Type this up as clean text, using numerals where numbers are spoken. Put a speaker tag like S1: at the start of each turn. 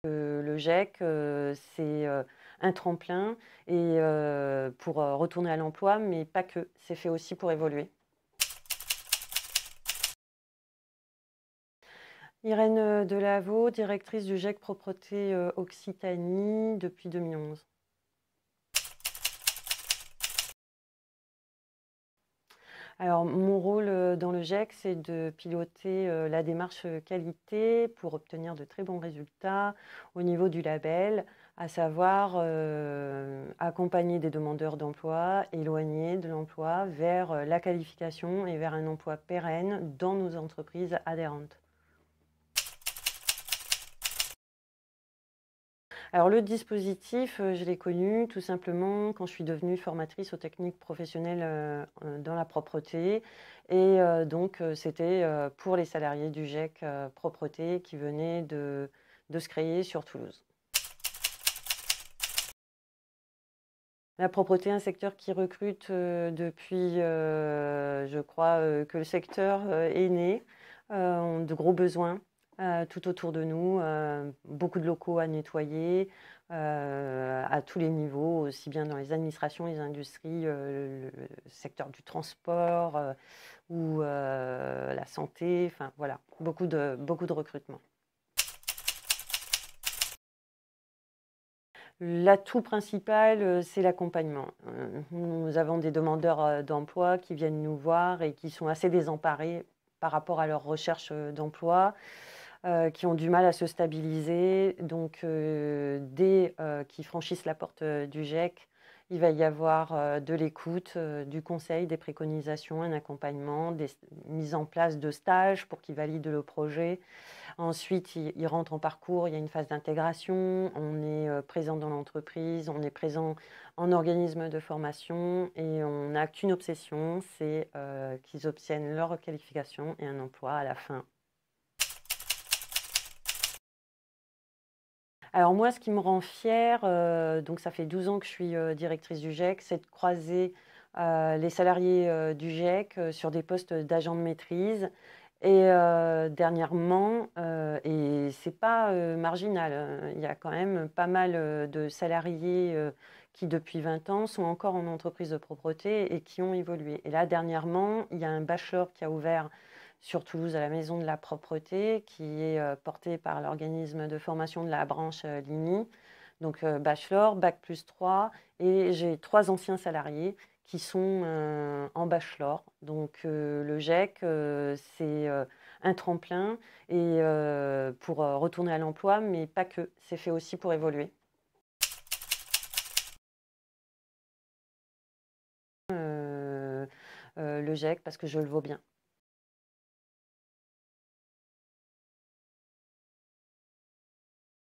S1: Le GEC, c'est un tremplin et pour retourner à l'emploi, mais pas que. C'est fait aussi pour évoluer. Irène Delaveau, directrice du GEC Propreté Occitanie depuis 2011. Alors, mon rôle dans le GEC, c'est de piloter la démarche qualité pour obtenir de très bons résultats au niveau du label, à savoir accompagner des demandeurs d'emploi éloignés de l'emploi vers la qualification et vers un emploi pérenne dans nos entreprises adhérentes. Alors le dispositif, je l'ai connu tout simplement quand je suis devenue formatrice aux techniques professionnelles dans la propreté et donc c'était pour les salariés du GEC Propreté qui venaient de se créer sur Toulouse. La propreté, un secteur qui recrute depuis, je crois, que le secteur est né, ont de gros besoins tout autour de nous, beaucoup de locaux à nettoyer à tous les niveaux, aussi bien dans les administrations, les industries, le secteur du transport ou la santé, enfin voilà, beaucoup de recrutement. L'atout principal, c'est l'accompagnement. Nous avons des demandeurs d'emploi qui viennent nous voir et qui sont assez désemparés par rapport à leur recherche d'emploi, qui ont du mal à se stabiliser. Donc, dès qu'ils franchissent la porte du GEC, il va y avoir de l'écoute, du conseil, des préconisations, un accompagnement, des mises en place de stages pour qu'ils valident le projet. Ensuite, ils rentrent en parcours, il y a une phase d'intégration, on est présent dans l'entreprise, on est présent en organisme de formation et on n'a qu'une obsession, c'est qu'ils obtiennent leur qualification et un emploi à la fin. Alors moi, ce qui me rend fière, donc ça fait 12 ans que je suis directrice du GEC, c'est de croiser les salariés du GEC sur des postes d'agents de maîtrise. Et dernièrement, et c'est pas marginal, il y a quand même pas mal de salariés qui depuis 20 ans sont encore en entreprise de propreté et qui ont évolué. Et là, dernièrement, il y a un bachelor qui a ouvert sur Toulouse à la Maison de la Propreté, qui est porté par l'organisme de formation de la branche LIMI. Donc bachelor, bac+3, et j'ai 3 anciens salariés qui sont en bachelor. Donc le GEC, c'est un tremplin et pour retourner à l'emploi, mais pas que, c'est fait aussi pour évoluer. Le GEC parce que je le vaux bien.